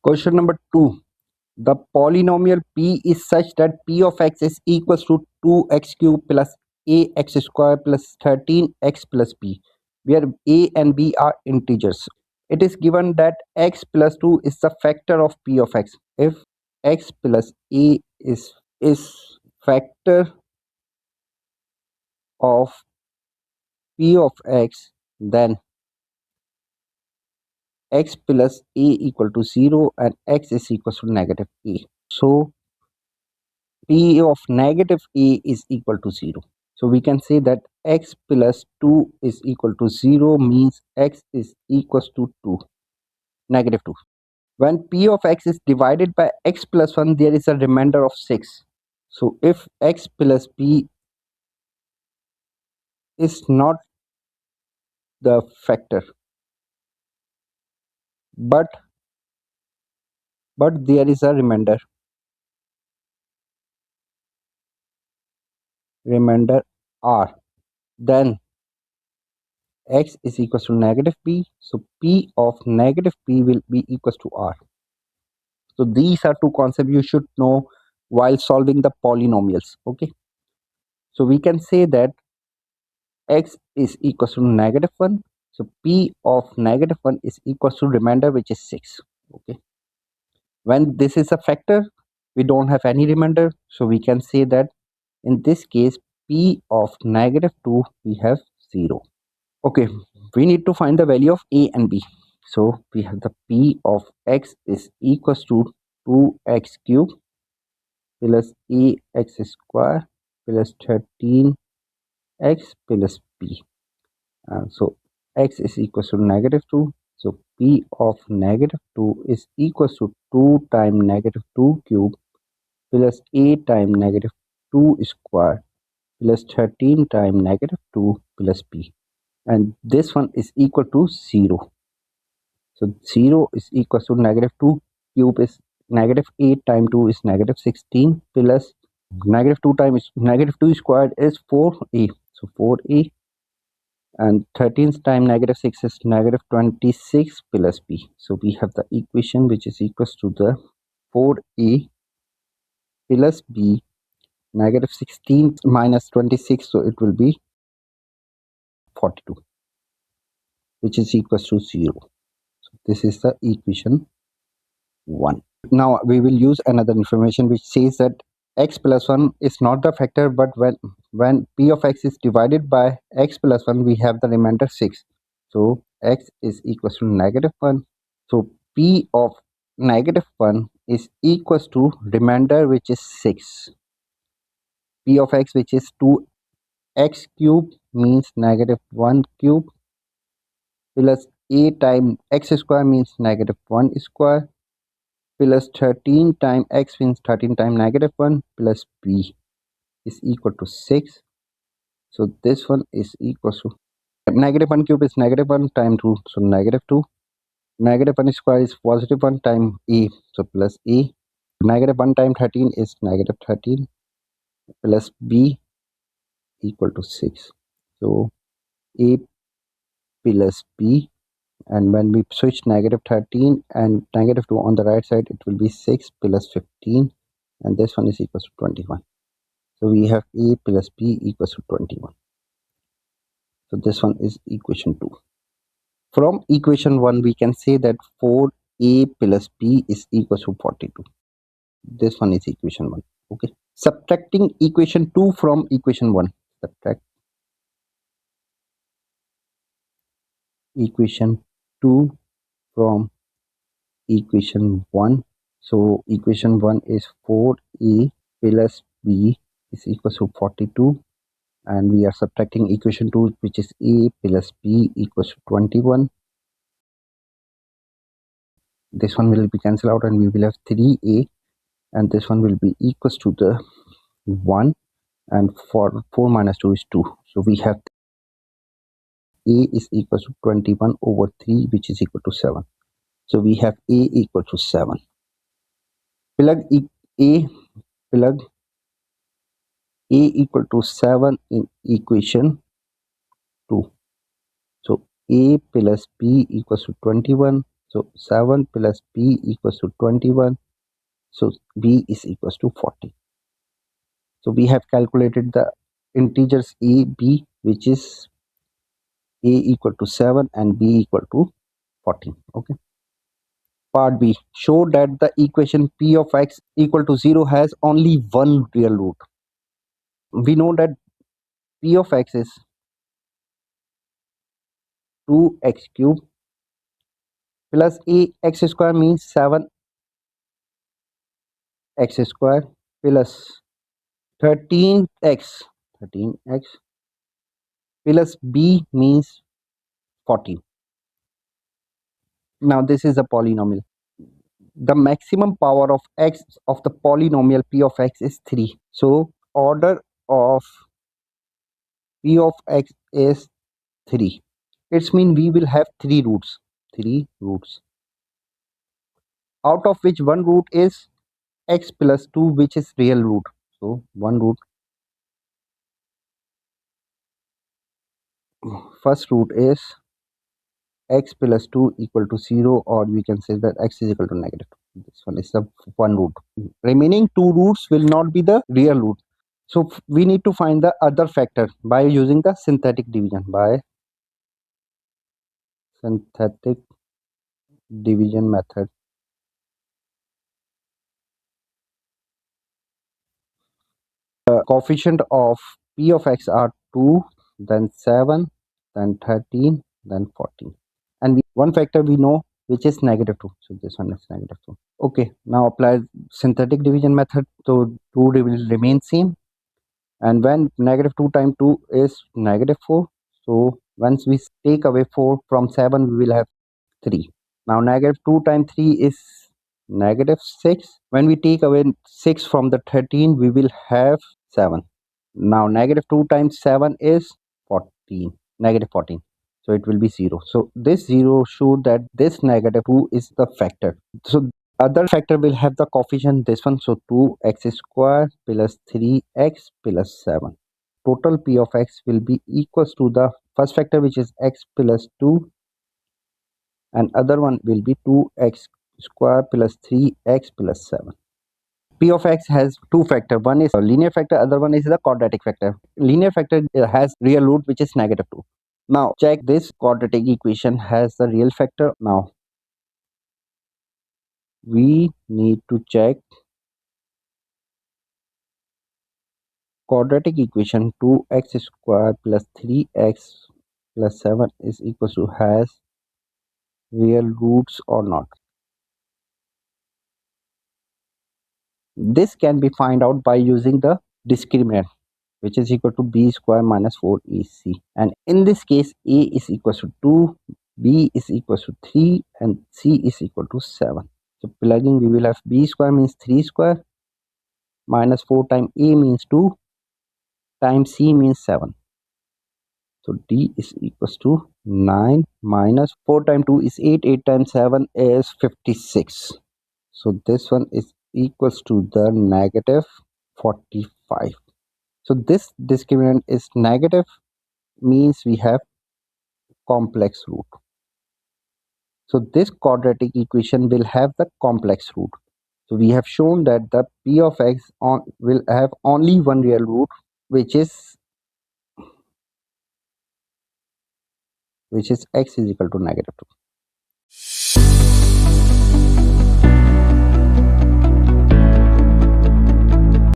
Question number 2. The polynomial p is such that p of x is equals to 2x cube plus ax square plus 13x plus b, where a and b are integers. It is given that x plus 2 is the factor of p of x. If x plus a is factor of p of x, then x plus a equal to 0 and x is equal to negative a. So p of negative a is equal to 0. So we can say that x plus 2 is equal to 0 means x is equals to 2, negative 2. When p of x is divided by x plus 1, there is a remainder of 6. So if x plus p is not the factor, but there is a remainder r, then x is equals to negative p. So p of negative p will be equals to r. So these are two concepts you should know while solving the polynomials. Okay, so we can say that x is equals to negative 1. So p of negative 1 is equals to remainder, which is 6. Okay, when this is a factor, we don't have any remainder, so we can say that in this case p of negative 2 we have 0. Okay, we need to find the value of a and b. So we have the p of x is equals to 2x cube plus ax square plus 13x plus b. So x is equals to negative 2. So p of negative 2 is equals to 2 times negative 2 cube plus a times negative 2 square plus 13 times negative 2 plus b. And this one is equal to 0. So 0 is equal to negative 2 cube is negative 8 times 2 is negative 16 plus negative 2 times negative 2 squared is 4a. So 4a, and 13 times negative 6 is negative 26 plus b. So we have the equation which is equals to the 4a plus b, negative 16 minus 26, so it will be 42, which is equals to 0. So this is the equation 1. Now we will use another information which says that x plus 1 is not the factor, but when p of x is divided by x plus 1, we have the remainder 6. So x is equals to negative 1. So p of negative 1 is equals to remainder, which is 6. P of x, which is 2x cube, means negative 1 cube plus a times x square means negative 1 square plus 13 times x means 13 times negative 1 plus b is equal to 6. So this one is equal to negative 1 cube is negative 1 times 2, so negative 2. Negative 1 square is positive 1 times a, so plus a. Negative 1 times 13 is negative 13 plus b equal to 6. So a plus b, and when we switch negative 13 and negative 2 on the right side, it will be 6 plus 15, and this one is equal to 21. So we have a plus b equals to 21. So this one is equation 2. From equation 1, we can say that 4a plus b is equal to 42. This one is equation 1. Okay. Subtracting equation 2 from equation 1. Subtract equation 2 from equation 1. So equation 1 is 4a plus b is equal to 42, and we are subtracting equation 2, which is a plus b equals to 21. This one will be cancelled out and we will have 3a, and this one will be equals to the 1, and for 4 minus 2 is 2. So we have a is equal to 21 over 3, which is equal to 7. So we have a equal to 7. Plug a equal to 7 in equation 2. So a plus b equals to 21 So 7 plus b equals to 21. So b is equals to 40. So we have calculated the integers a, b, which is a equal to 7 and b equal to 14. Okay. Part B. Show that the equation p of x equal to 0 has only one real root. We know that p of x is 2x cube plus a x square means 7x square plus 13x plus b means 14. Now this is a polynomial. The maximum power of x of the polynomial p of x is 3. So order of p of x is 3. It means we will have 3 roots. 3 roots. Out of which one root is x plus 2, which is real root. So one root. First root is x plus 2 equal to 0, or we can say that x is equal to negative 2. This one is the one root. Remaining 2 roots will not be the real root. So we need to find the other factor by using the synthetic division. By synthetic division method. The coefficient of p of x are 2, then 7, then 13, then 14. And one factor we know, which is negative 2. So this one is negative 2. Okay, now apply synthetic division method. So 2 will remain same. And when negative 2 times 2 is negative 4. So once we take away 4 from 7, we will have 3. Now negative 2 times 3 is negative 6. When we take away 6 from the 13, we will have 7. Now negative 2 times 7 is 14. Negative 14. So it will be 0. So this 0 shows that this negative 2 is the factor. So other factor will have the coefficient this one. So 2x square plus 3x plus 7. Total p of x will be equals to the first factor, which is x plus 2, and other one will be 2x square plus 3x plus 7. P of x has two factor. One is a linear factor, other one is the quadratic factor. Linear factor has real root, which is negative 2. Now check this quadratic equation has the real factor. Now we need to check quadratic equation 2x square plus 3x plus 7 is equal to has real roots or not. This can be find out by using the discriminant, which is equal to b square minus 4ac. And in this case, a is equal to 2, b is equal to 3, and c is equal to 7. So plugging, we will have b square means 3 square minus 4 times a means 2 times c means 7. So d is equals to 9 minus 4 times 2 is 8, 8 times 7 is 56. So this one is equals to the negative 45. So this discriminant is negative, means we have complex root. So this quadratic equation will have the complex root. So we have shown that the p of x will have only one real root, which is x is equal to negative 2.